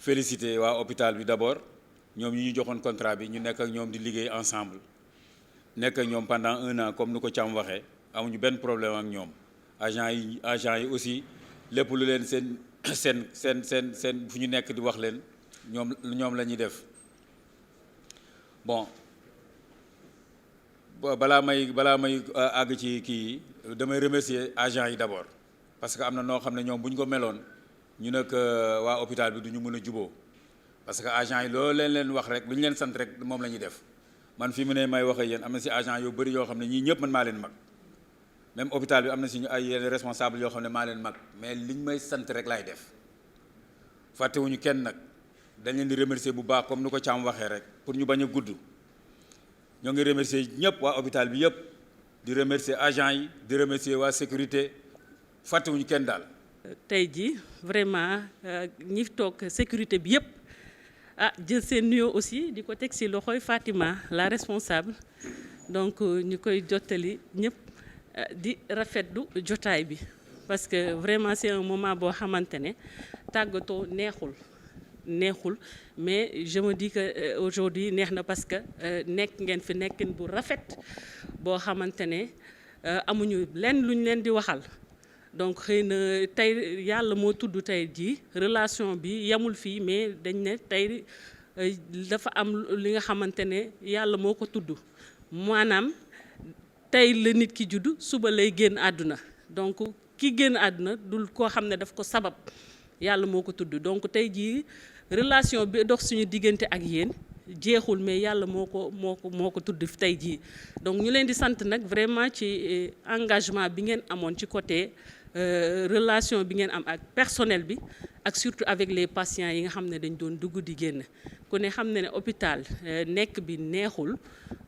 féliciter waa hôpital bi d'abord ñoom ñi ñu joxoon contrat bi ñu nekk ak ñoom di liggéey ensemble nekk ak ñoom pendant 1 an comme ni ko Thiam waxee amuñu benn problème ak ñoom agent yi aussi lépp lu leen seen fu ñu nekk di wax leen ñoom la ñuy def bon balaa may àgg ci kii damay remercier agent yi d'abord parce que am na noo xam ne ñoom bu ñu ko meloon ñu nekk waa hôpital bi du ñu mën a juboo parce que agent yi loolu leen wax rek lu ñu leen sant rek moom la ñuy def man fi mu ne may wax ak yéen am na si agent yu bëri yoo xam ne ñii ñëpp man maa leen mag même hôpital bi am na si ñu ay yenn responsable yoo xam ne maa leen mag mais liñ may sant rek laay def fàttewuñu kenn nag dañ leen di remercier bu baax comme ni ko Thiam waxee rek pour ñu bañ a gudd ñoo ngi remercier ñëpp waa hôpital bi yëpp di remercier agent yi di remercier waa sécurité fàttewuñu kenn daal. tey jii vraiment ñi toog sécurité bi yëpp jël seen nuyoo aussi di ko teg ci loxoy Fatima la responsable donc ñu koy jottali ñëpp di rafetlu jotaay bi parce que vraiment c'est un moment boo xamante ne tàggatoo neexul mais je me dis que aujourd'hui neex na parce que nekk ngeen fi nekkin bu rafet boo xamante ne amuñu lenn luñ leen di waxal. donc xëy na tey yàlla moo tudd tey jii relation bi yamul fii mais dañ ne tey dafa am li nga xamante ne yàlla moo ko tudd maanaam tey la nit ki judd suba lay génn àdduna donc ki génn àdduna dul koo xam ne daf ko sabab yàlla moo ko tudd donc tey jii relation bi dox suñu diggante ak yéen jeexul mais yàlla moo ko tudd tey jii donc ñu leen di sant nag vraiment ci engagement bi ngeen amoon ci côté relation bi ngeen am ak personnel bi ak surtout avec les patients yi nga xam ne dañ doon dugg di génn ku ne xam ne hôpital nekk bi neexul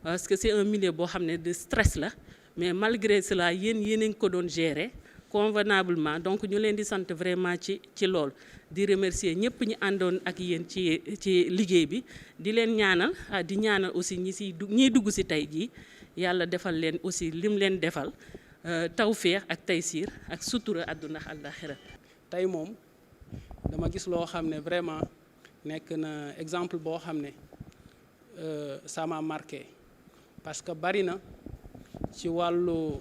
parce que c'est un milieu boo xam ne de stress la mais malgré cela yéen a ngi ko doon gérer convenablement donc ñu leen di sant vraiment ci lool di remercier ñëpp ñi àndoon ak yéen ci liggéey bi di leen ñaanal di ñaanal aussi ñiy dugg ci tey jii yàlla defal leen aussi lim leen defal tawféex ak taysiir ak sutura àdduna ak àllaaxira. tey moom dama gis loo xam ne vraiment nekk na exemple boo xam ne ça m'a marqué parce que bari na ci wàllu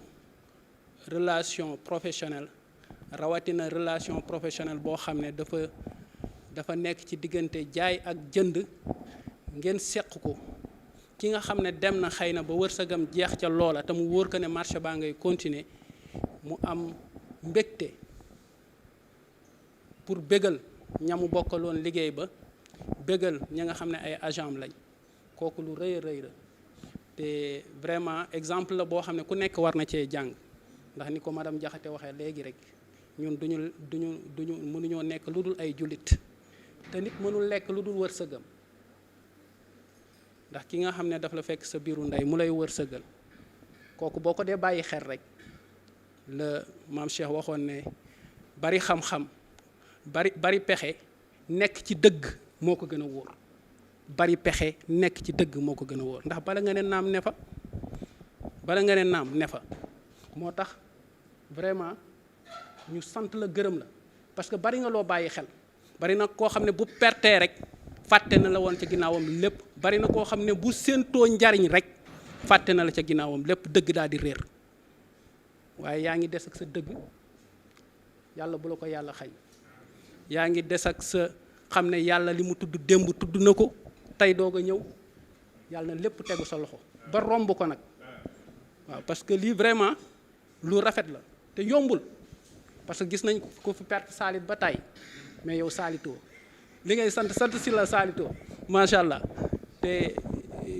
relation professionnelle rawatina relation professionnelle boo xam ne dafa nekk ci diggante jaay ak jënd ngeen seq ko ki nga xam ne dem na xëy na ba wërsëgam jeex ca loola te mu wóor ko ne marché baa ngay continuer mu am mbégte pour bégal ñamu bokkaloon liggéey ba bégal ña nga xam ne ay agent lañ kooku lu rëy a rëy la te vraiment exemple la boo xam ne ku nekk war na cee jàng ndax ni ko madame Diakhaté waxee léegi rek ñun duñu mënuñoo nekk lu dul ay jullit te nit mënul lekk lu dul wërsëgam ndax ki nga xam ne daf la fekk sa biiru ndey mu lay wërsëgal kooku boo ko dee bàyyi xel rek la maam Cheikh waxoon ne bari xam-xam bari pexe nekk ci dëgg moo ko gën a wóor bari pexe nekk ci dëgg moo ko gën a wóor ndax bala nga ne naam ne fa moo tax vraiment ñu sant la gërëm la parce que bari nga loo bàyyi xel bari na koo xam ne bu pertee rek fàtte na la woon ca ginnaawam lépp bari na koo xam ne bu séentoo njariñ rek fàtte na la ca ginnaawam lépp dëgg daal di réer waaye yaa ngi des ak sa dëgg yàlla bu la ko yàlla xañ yaa ngi des ak sa xam ne yàlla li mu tudd démb tudd na ko tey doog a ñëw yàlla na lépp tegu sa loxo ba romb ko nag waaw parce que lii vraiment lu rafet la te yombul parce que gis nañ ko fi perte saalit ba tey mais yow saalitoo li ngay sant si la saalitoo macha allah te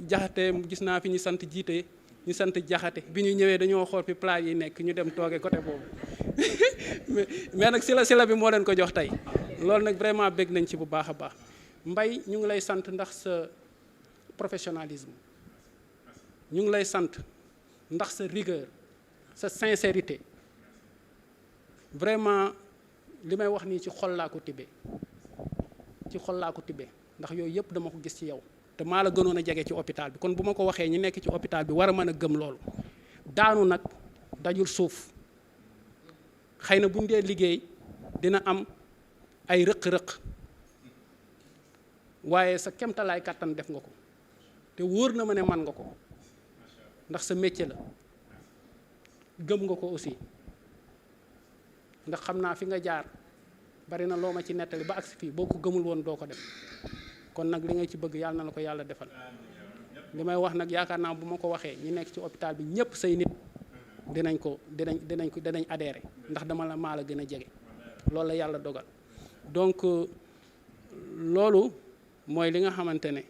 Jaxate gis naa fi ñu sant jiite ñu sant Jaxate bi ñu ñëwee dañoo xool fi plat yi nekk ñu dem tooge côté boobu mais nag si la bi moo leen ko jox tey loolu nag vraiment bég nañ ci bu baax a baax Mbaye ñu ngi lay sant ndax sa professionnalisme ñu ngi lay sant ndax sa rigueur sa sincérité vraiment li may wax nii ci xol laa ko tibbee ndax yooyu yëpp dama ko gis ci yow te maa la gënoon a jege ci hôpital bi kon bu ma ko waxee ñi nekk ci hôpital bi war a mën a gëm loolu daanu nag dajul suuf xëy na bu ñu dee liggéey dina am ay rëq-rëq waaye sa kemtalaay kàttan def nga ko te wóor na ma ne man nga ko ndax sa métier la gëm nga ko aussi ndax xam naa fi nga jaar bari na loo ma ci nettali ba agsi fii boo ko gëmul woon doo ko def kon nag li nga ci bëgg yàlla na la ko yàlla defal li may wax nag yaakaar naa bu ma ko waxee ñi nekk ci hôpital bi ñëpp say nit dinañ adhéré ndax maa la gën a jege loolu la yàlla dogal donc loolu mooy li nga xamante ne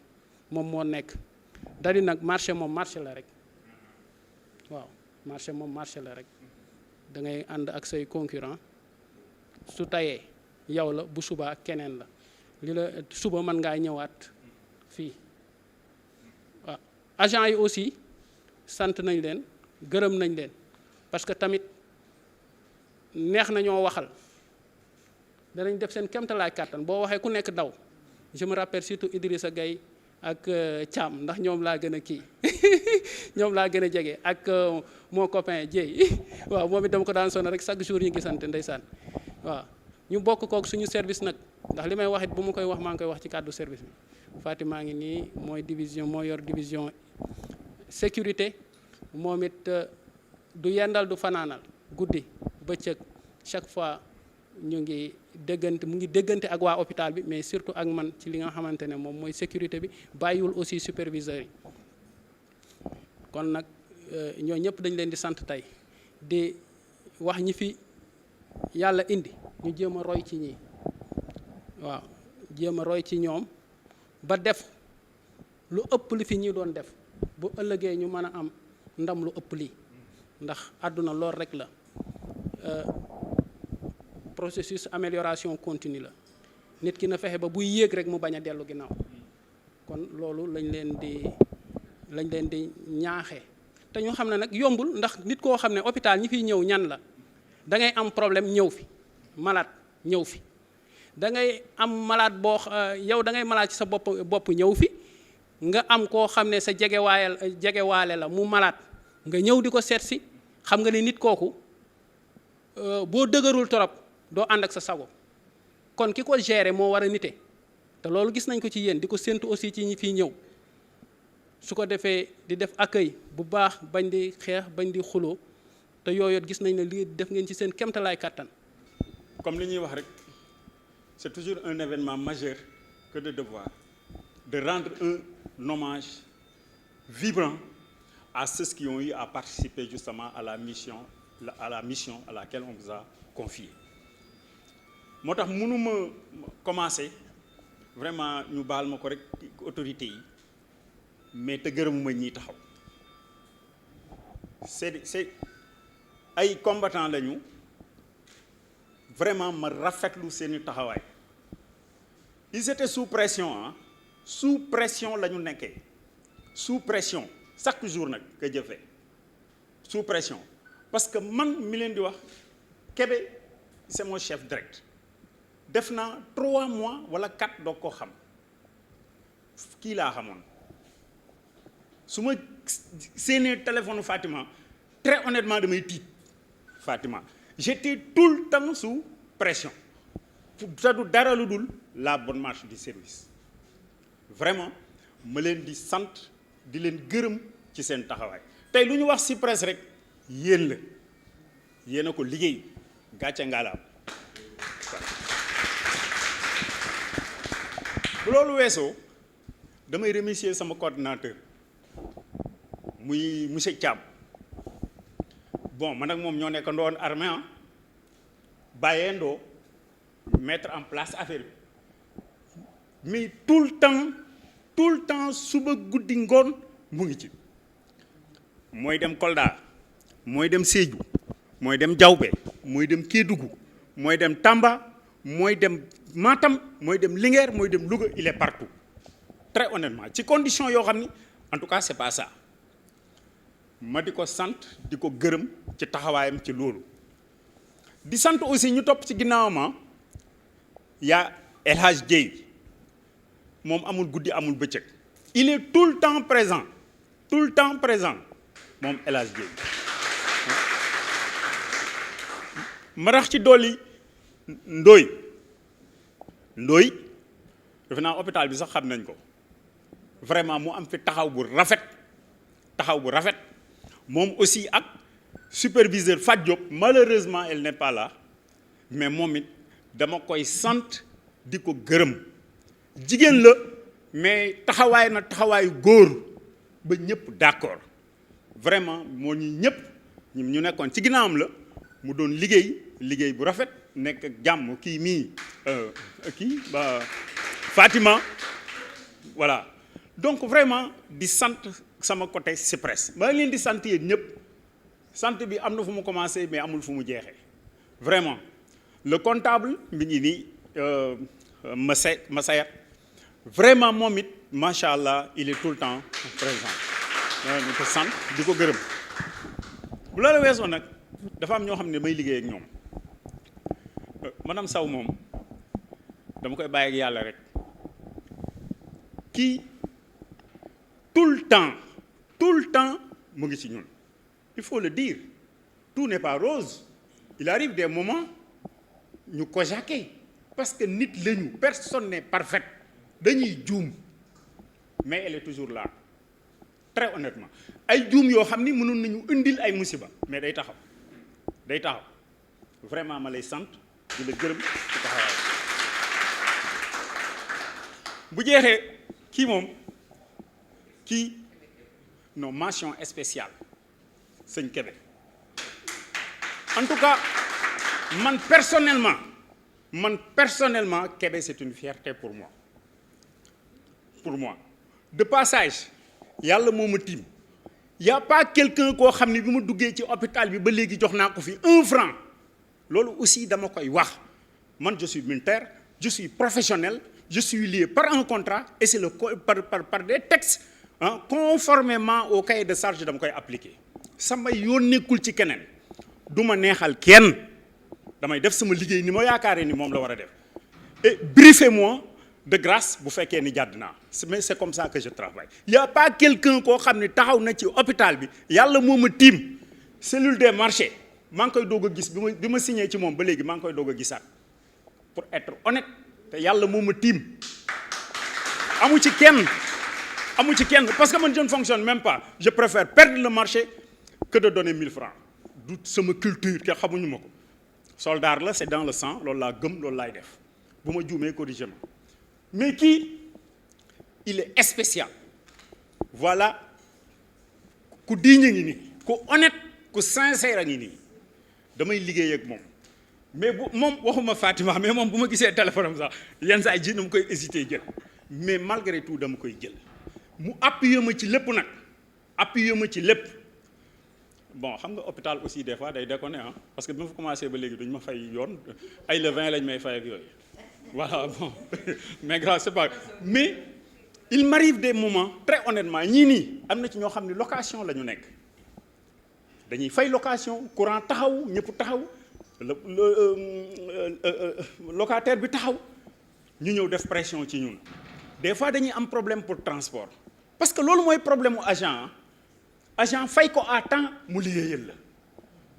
moom moo nekk dadi nag marché moom marché la rek waaw marché moom marché la rek da ngay ànd ak say concurrent su tayee yow la bu subaa keneen la li la suba mën ngaa ñëwaat fii waaw agent yi aussi sant nañ leen gërëm nañ leen parce que tamit neex na ñoo waxal danañ def seen kéemtalaay kàttan boo waxee ku nekk daw je me rappelle surtout Idrissa Gueye ak Thiam ndax ñoom laa gën a kii ñoom laa gën a jege ak mon copain Dieye waaw moom it dama ko daan sonn rek chaque jour ñu gisante ndeysaan waaw ñu bokk kook suñu service nag ndax li may wax it bu ma koy wax maa ngi koy wax ci kàddu service bi Fatima ngi nii mooy yor division sécurité moom it du yendal du fanaanal guddi bëccëg chaque fois ñu ngi déggante ak waa hôpital bi mais surtout ak man ci li nga xamante ne moom mooy sécurité bi bàyyiwul aussi superviseurs yi kon nag ñoo ñëpp dañ leen di sant tey di wax ñi fi yàlla indi ñu jéem a roy ci ñii waaw jéem a roy ci ñoom ba def lu ëpp li fi ñi doon def bu ëllëgee ñu mën a am ndam lu ëpp lii ndax àdduna lool rek la processus amélioration continue la nit ki na fexe ba buy yéeg rek mu bañ a dellu ginnaaw kon loolu lañ leen di ñaaxee te ñu xam ne nag yombul ndax nit koo xam ne hôpital ñi fiy ñëw ñan la da ngay am problème ñëw fi malade ñëw fi da ngay am malade boo yow da ngay malade ci sa bopp ñëw fi nga am koo xam ne sa jegewaale la mu malade nga ñëw di ko seet si xam nga ne nit kooku boo dëgërul torop doo ànd ak sa sago kon ki ko gérer moo war a nite te loolu gis nañ ko ci yéen di ko séntu aussi ci ñi fiy ñëw su ko defee di def accueil bu baax bañ di xeex bañ di xuloo te yooyu gis nañ ne lii def ngeen ci seen kéemtalaay kàttan. comme li ñuy wax rek c'est toujours un événement majeur que de devoir de rendre un hommage vibrant à ceux qui ont eu à participer justement à la mission à laquelle on vous a confié. moo tax mënuma commencer vraiment ñu baal ma ko rek autorités yi mais te gërëmuma ñiy taxaw c'est ay combattants lañu vraiment ma rafetlu seeni taxawaay ils étaient sous pression sous pression la ñu nekkee sous pression chaque jour nag que jëfee sous pression parce que man mi leen di wax Kébé c'est mon chef direct def naa 3 mois wala 4 doog koo xam kii laa xamoon su ma séenee téléphone Fatima très honnêtement damay tiit Fatima j'étais tout le temps sous pression te du dara lu dul la bonne marche du service vraiment ma leen di sant di leen gërëm ci seen taxawaay tey lu ñu wax ci presse rek yéen la yéen a ko liggéey gàcce ngaalaam bu loolu weesoo damay remercier sama coordinateur muy monsieur Thiam bon man ak moom ñoo nekk ndoon armée bàyyeendoo mettre en place affaire bi mais tout le temps suba guddi ngoon mu ngi ci mooy dem Kolda mooy dem Sédhiou mooy dem Diaobé mooy dem Kédougou mooy dem Tamba mooy dem Matam mooy dem Linguère mooy dem Louga il est partout très honnêtement ci condition yoo xam ni en tout cas c'est pas ça ma di ko sant di ko gërëm ci taxawaayam ci loolu di sant aussi ñu topp ci ginnaawam yaa El Hadj Dieye moom amul guddi amul bëccëg il est tout le temps présent moom El Hadj Dieye ma rax ci dolli Ndoye defe naa hôpital bi sax xam nañ ko vraiment mu am fi taxaw bu rafet moom aussi ak superviseur Fat Diop malheureusement elle n'est pas là mais moom it dama koy sant di ko gërëm jigéen la mais taxawaay na taxawaayu góor ba ñëpp d'accord vraiment moo ñu ñëpp ñu nekkoon ci ginnaawam la mu doon liggéey bu rafet nekk ak jàmm kii mii kii ba Fatima voilà donc vraiment di sant sama côté CIPRES maa ngi leen di sant yéen ñëpp sant bi am na fu mu commencé mais amul fu mu jeexee vraiment le comptable mi ngi nii Masayat vraiment moom it macha allah il est tout le temps présent ñu ko sant di ko gërëm bu loolu weesoo nag dafa am ñoo xam ne may liggéey ak ñoom madame Sow moom dama koy bàyyi ak yàlla rek kii tout le temps mu ngi ci ñun il faut le dire tout n'est pas rose il arrive des moments ñu ko jaqué parce que nit lañu personne n'est parfait dañuy juum mais elle est toujours là très honnêtement ay juum yoo xam ni mënoon nañu indil ay musiba mais day taxaw vraiment ma lay sant di la gërëm ci taxawaay bu jeexee kii non mention spéciale sëñ Kébé en tout cas man personnellement Kébé c'est une fierté pour moi de passage yàlla moo ma tiim y a pas quelqu'un koo xam ne bi ma duggee ci hôpital bi ba léegi jox naa ko fi 1 franc loolu aussi dama koy wax man je suis militaire je suis professionnel je suis lié par un contrat et c'est par des textes conformément au cahier de charge dama koy appliquer sama yoon nekkul ci keneen du ma neexal kenn damay def sama liggéey ni ma yaakaaree ni moom la war a def et briefez-moi de grâce bu fekkee ni jàdd naa mais c'est comme ça que je travaille y a pas quelqu'un koo xam ne taxaw na ci hôpital bi yàlla moo ma tiim cellule des marchés maa ngi koy doog a gis bi ma signé ci moom ba léegi maa ngi koy doog a gisaat pour être honnête te yàlla moo ma tiim amu ci kenn parce que man je ne fonctionne même pas je préfère perdre le marché que de donner 1000 francs du sama culture ke xamuñu ma ko soldat la c'est dans le sang loolu laa gëm loolu laay def bu ma juumee corrigé ma mais kii il est spécial voilà ku digne ngi nii ku honnête ku sincère a ngi nii damay liggéey ak moom mais bu moom waxuma Fatima mais moom bu ma gisee téléphone am sax yenn saa ji dama koy hésiter jël mais malgré tout dama koy jël mu appuyer ma ci lépp nag bon xam nga hôpital aussi des fois day déconner parce que bi ma fa commencé ba léegi duñ ma fay yoon ay le 20 lañ may fay ak yooyu voilà bon mais grâce c'est pas mais il m'arrive des moments très honnêtement ñii nii am na ci ñoo xam ne location la ñu nekk dañuy fay location courant taxaw ñëpp taxaw locataire bi taxaw ñu ñëw def pression ci ñun des fois dañuy am problème pour transport parce que loolu mooy problème mu agent fay ko à temps mu liggéeyal la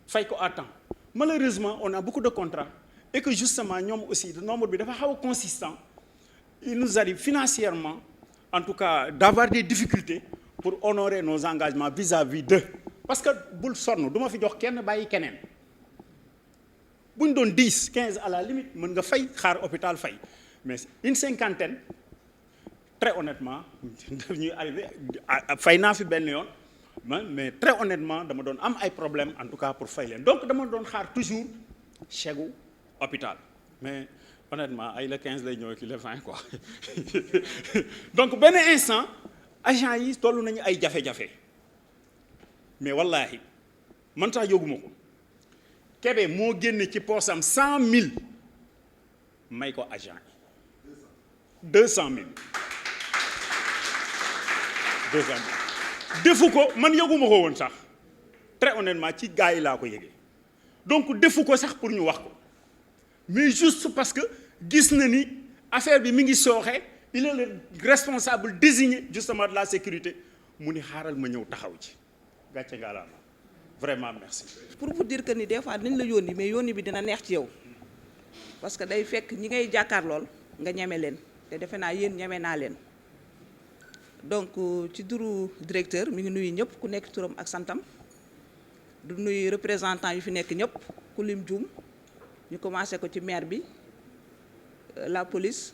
fay ko à temps malheureusement on a beaucoup de contrats et que justement ñoom aussi le nombre bi dafa xaw a consistant il nous arrive financièrement en tout cas d'avoir des difficultés pour honorer nos engagements vis-à-vis d'eux parce que bul sonn du ma fi jox kenn bàyyi keneen bu ñu doon 10 15 à la limite mën nga fay xaar hôpital fay mais une cinquantaine très honnêtement daf ñuy arrivé fay naa fi benn yoon mais très honnêtement dama doon am ay problèmes en tout cas pour fay leen donc dama doon xaar toujours chèque hôpital mais honnêtement ay le 15 lay ñëw ki le 20 quoi donc benn instant agent yi toll nañu ay jafe-jafe mais wallahi man sax yóguma ko Kébé moo génne ci poosam 100 000 may ko agent yi 200 000 defu ko man yëguma ko woon sax très honnêtement ci gars yi laa ko yëgee donc defu ko sax pour ñu wax ko mais juste parce que gis na ni affaire bi mi ngi sooxe il est le responsable désigné justement de la sécurité mu ni xaaral ma ñëw taxaw ci gàcce ngaalaama vraiment merci. pour vous dire que ni des fois dañ la yónni mais yónni bi dina neex ci yow parce que day fekk ñi ngay jàkkaar lool nga ñeme leen te defe naa yéen ñeme naa leen donc ci turu directeur mi ngi nuyu ñëpp ku nekk turam ak santam du nuyu représentant yu fi nekk ñëpp ku lim juum ñu commencé ko ci maire bi la police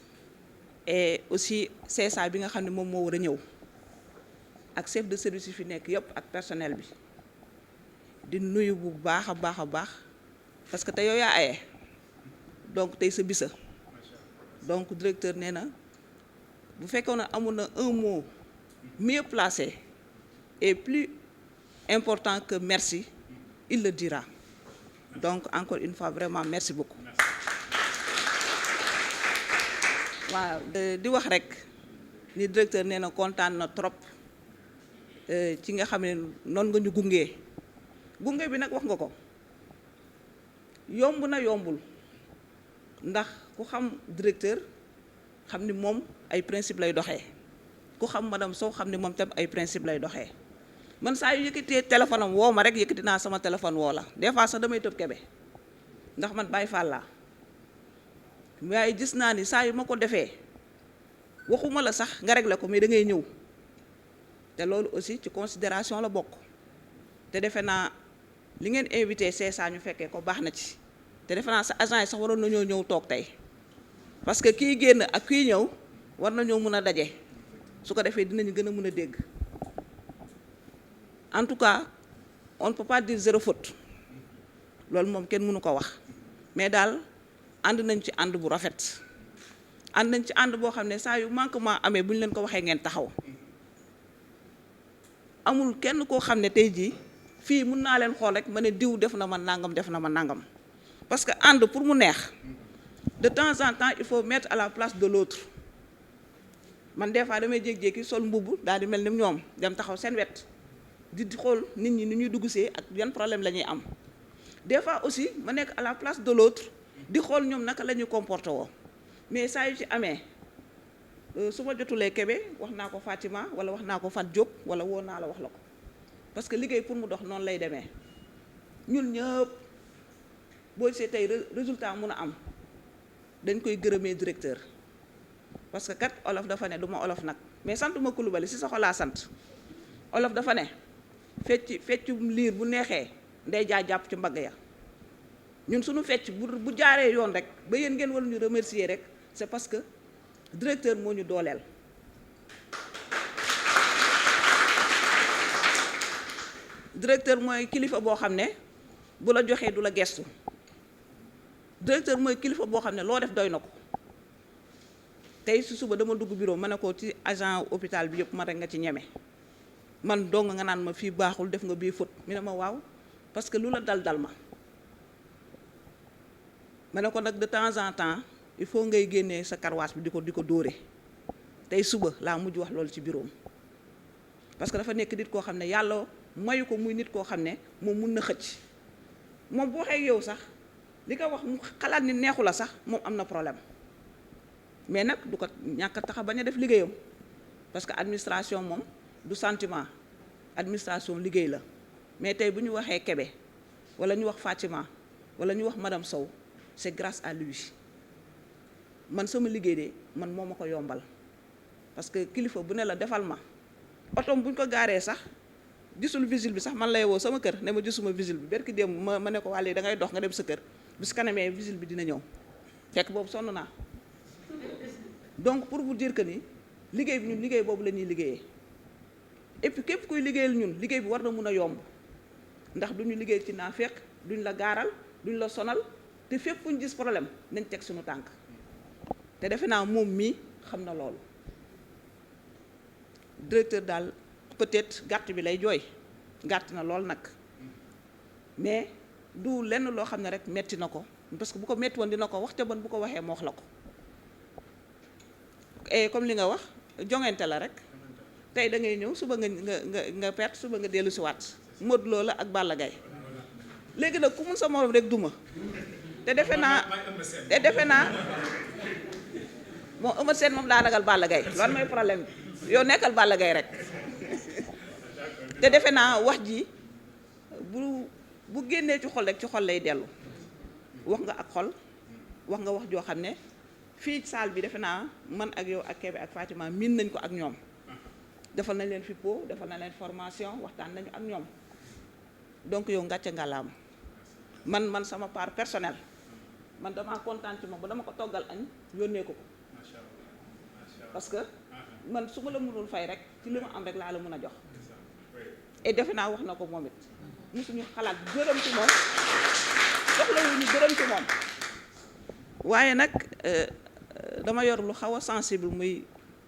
et aussi CSA bi nga xam ne moom moo war a ñëw ak chef de service yi fi nekk yëpp ak personnel bi di nuyu bu baax a baax a baax parce que te yow yaa aye donc tey sa bisa donc directeur nee na bu fekkoon ne amoon na un mot mieux placé et plus important que merci il le dira donc encore une fois vraiment merci beaucoup. waaw di wax rek ni directeur nee na kontaan na trop ci nga xam ne noonu nga ñu gunge bi nag wax nga ko yomb na yombul ndax ku xam directeur xam ni moom ay principe lay doxee ku xam madame Sow xam ni moom tam ay principe lay doxee man saa yu yëkkatee téléphone am woo ma rek yëkkati naa sama téléphone woo la des fois sax damay tëb kebe ndax man Baye Fall laa waaye gis naa ni saa yu ma ko defee waxuma la sax nga réglé ko mais da ngay ñëw te loolu aussi ci considération la bokk te defe naa li ngeen invité CSA ñu fekkee ko baax na ci te defe naa sa agent yi sax waroon nañoo ñëw toog tey parce que kii génn ak kii ñëw war nañoo mën a daje su ko defee dinañu gën a mën a dégg en tout cas on ne peut pas dire zéro faute loolu moom kenn mënu ko wax mais daal ànd nañ ci ànd bu rafet ànd nañ ci ànd boo xam ne saa yu manquement amee bu ñu leen ko waxee ngeen taxaw amul kenn koo xam ne tey jii fii mun naa leen xool rek ma ne diw def na ma nangam def na ma nangam parce que ànd pour mu neex de temps en temps il faut mettre à la place de l'autre man des fois damay jékki-jékki sol mbubb daal di mel ni ñoom dem taxaw seen wet di xool nit ñi ni ñuy dugg see ak yan problème la ñuy am des fois aussi ma nekk à la place de l'autre di xool ñoom naka la ñuy comporté woo mais saa yu ci amee su ma jotulee Kébé wax naa ko Fatima wala wax naa ko Fat Diop wala woo naa la wax la ko parce que liggéey pour mu dox noonu lay demee ñun ñëpp boo gisee tey résultat mun a am dañ koy gërëmee directeur parce que kat olof dafa ne du ma olof nag mais sant ma Coulibaly si sa xolaa sant olof dafa ne feccum liir bu neexee ndey jaa jàpp ci mbagg ya ñun suñu fecc bu jaaree yoon rek ba yéen ngeen war ñu remercier rek c'est parce que directeur moo ñu dooleel directeur mooy kilifa boo xam ne bu la joxee du la gestu directeur mooy kilifa boo xam ne loo def doy na ko tey si suba dama dugg bureau ma ne ko ci agent hôpital bi yëpp man rek nga ci ñeme man dong nga naan ma fii baaxul def nga bii faute mi ne ma waaw parce que lu la dal ma ma ne ko nag de temps en temps il faut ngay génnee sa karwaas bi di ko dóore tey suba laa mujj wax loolu ci bureau parce que dafa nekk nit koo xam ne yàlla mayu ko muy nit koo xam ne moom mun na xëcc moom bu waxee yow sax li ko wax mu xalaat ni neexu la sax moom am na problème mais nag du ko ñàkk taxa bañ a def liggéeyam parce que administration moom du sentiment administration liggéey la mais tey bu ñu waxee Kébé wala ñu wax Fatima wala ñu wax madame Sow c'est grâce à lui man sama liggéey de man moo ma ko yombal parce que kilifa bu ne la defal ma otom bu ñu ko gaaree sax gisul vigile bi sax man lay woo sama kër ne ma gisuma vigile bi berki démb ma ne ko wàllee da ngay dox nga dem sa kër bis kanamee vigile bi dina ñëw fekk boobu sonn naa donc pour vous dire que ni liggéey bi ñun liggéey boobu la ñuy liggéeyee et puis képp kuy liggéeyal ñun liggéey bi war na mun a yomb ndax duñu liggéey ci naafeq duñ la gaaral duñ la sonal te fépp fu ñu gis problème nañ teg suñu tànk te defe naa moom mii xam na loolu directeur daal peut-être gàtt bi lay jooy gàtt na lool nag mais du lenn loo xam ne rek metti na ko parce que bu ko metti woon dina ko wax te bon bu ko waxee moo wax la ko et comme li nga wax jongante la rek tey da ngay ñëw suba nga perte suba nga dellu si waat Modou Lo la ak Balla Gaye léegi nag ku mun sa morom rek duma te defe naa moom Eumeu Sène moom daa ragal Balla Gaye loolu mooy problème bi yow nekkal Balla Gaye rek te defe naa wax ji bu génnee ci xol rek ci xol lay dellu wax nga ak xol wax nga wax joo xam ne fii salle bi defe naa man ak yow ak Kébé ak Fatima miin nañ ko ak ñoom defal nañ leen FIPO defal nañ leen formation waxtaan nañu ak ñoom donc yow ngàcce ngalaam man sama part personnelle man damaa kontaan ci moom ba dama ko toggal añ yónnee ko parce que man su ma la mënul fay rek ci li ma am rek laa la mën a jox et defe naa wax na ko moom it musuñu xalaat gërëm ci moom soxlawuñu gërëm ci moom waaye nag dama yor lu xaw a sensible muy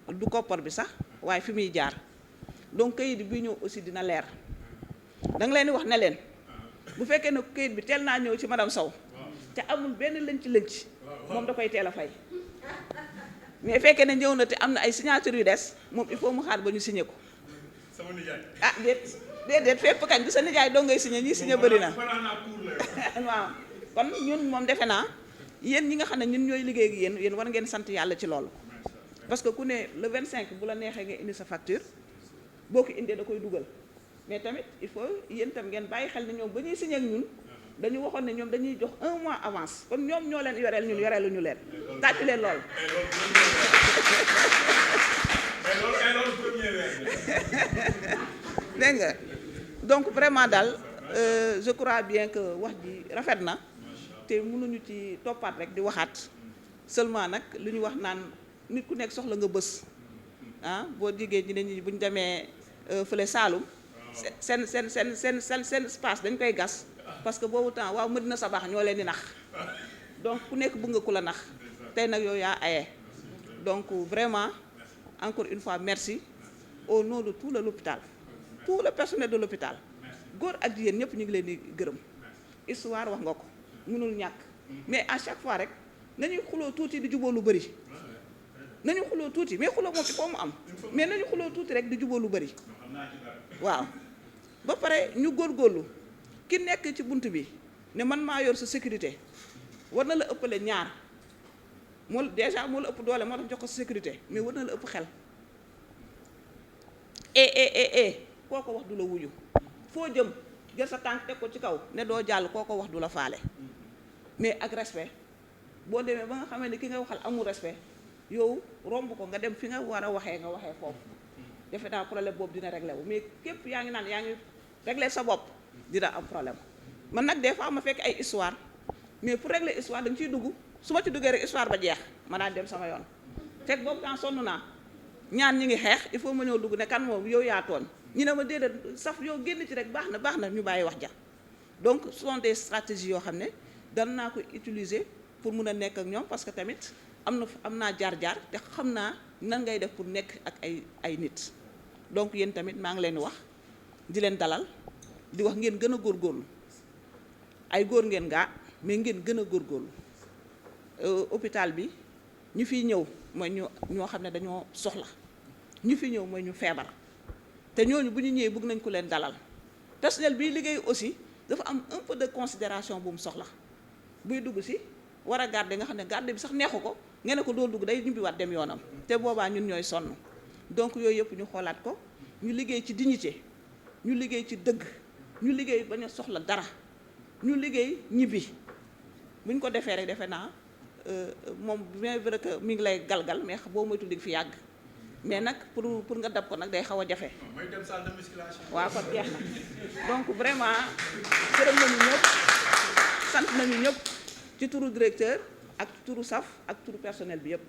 du koppar bi sax waaye fi muy jaar donc kayit bi ñëw aussi dina leer da nga leen di wax ne leen bu fekkee ne kayit bi teel naa ñëw ci madame Sow te amul benn lënc moom da koy teel a fay mais fekkee ne ñëw na te am na ay signature yu des moom il faut mu xaar ba ñu signé ko ah déedéet fépp kañ du sa nijaay doo ngay signé ñi signé bëri na waaw kon ñun moom defe naa yéen ñi nga xam ne ñun ñooy liggéey ak yéen war ngeen sant yàlla ci loolu parce que ku ne le 25 bu la neexee nga indi sa facture boo ko indee da koy dugal mais tamit il faut yéen tam ngeen bàyyi xel ne ñoom ba ñuy signé ak ñun dañu waxoon ne ñoom dañuy jox 1 mois avance kon ñoom ñoo leen yoreel ñun yoreelu ñu leen tàcc leen lool dégg nga donc vraiment daal je crois bien que wax ji rafet na te mënuñu ci toppaat rek di waxaat seulement nag lu ñu wax naan nit ku nekk soxla nga bës ah boo jigéen ñi ne ñi bu ñu demee fële Saalum seen espace dañ koy gas parce que boobu temps waaw Medina Sabax ñoo leen di nax donc ku nekk bëgg nga ku la nax tey nag yow yaa aye donc vraiment encore une fois merci au nom de tout l'hôpital tout le personnel de l'hôpital góor ak jigéen ñëpp ñu ngi leen di gërëm histoire wax nga ko mënul ñàkk mais à chaque fois rek nañuy xuloo tuuti di juboo lu bëri nañu xuloo tuuti mais xuloo moom il faut mu am mais nañu xuloo tuuti rek di juboo lu bëri waaw ba pare ñu góorgóorlu ki nekk ci bunt bi ne man maa yor sa sécurité war na la ëppale ñaar moo déjà moo la ëpp doole moo tax jox ko sa sécurité mais war na la ëpp xel koo ko wax du la wuyu foo jëm jël sa tànk teg ko ci kaw ne doo jàll koo ko wax du la faale mais ak respect boo demee ba nga xamee ne ki nga waxal amul respect yow romb ko nga dem fi nga war a waxee nga waxee foofu defe naa problème boobu dina réglé wu mais képp yaa ngi naan yaa ngi réglé sa bopp dina am problème man nag des fois ma fekk ay histoire mais pour régler histoire da nga ciy dugg su ma ci duggee rek histoire ba jeex ma daan dem sama yoon fekk boobu temps sonn naa ñaan ñi ngi xeex il faut ma ñëw dugg ne kan moom yow yaa tooñ ñu ne ma déedéet saf yow génn ci rek baax na ñu bàyyi wax ja donc ce sont des stratégies yoo xam ne dan naa ko utiliser pour mun a nekk ak ñoom parce que tamit am naa jaar-jaar te xam naa nan ngay def pour nekk ak ay nit donc yéen tamit maa ngi leen di wax di leen dalal di wax ngeen gën a góorgóorlu ay góor ngeen gaa mais ngeen gën a góorgóorlu hôpital bi ñu fiy ñëw mooy ñoo xam ne dañoo soxla ñu fi ñëw mooy ñu feebar te ñooñu bu ñu ñëwee bëgg nañ ko leen dalal personnel bi liggéey aussi dafa am un peu de considération bu mu soxla buy dugg si war a garder nga xam ne garder bi sax neexu ko ngeen ne ko doo dugg day ñibbiwaat dem yoonam te boobaa ñun ñooy sonn donc yooyu yëpp ñu xoolaat ko ñu liggéey ci dignité ñu liggéey ci dëgg ñu liggéey bañ a soxla dara ñu liggéey ñibbi buñ ko defee rek defe naa moom bien vrai que mi ngi lay galgal mais boo moytu di fi yàgg mais nag pour nga dab ko nag day xaw a jafe. mooy dem salle de musculation. waaw kon jeex na donc vraiment gërëm nañu ñëpp sant nañu ñëpp ci turu directeur ak turu SAF ak turu personnel bi yëpp.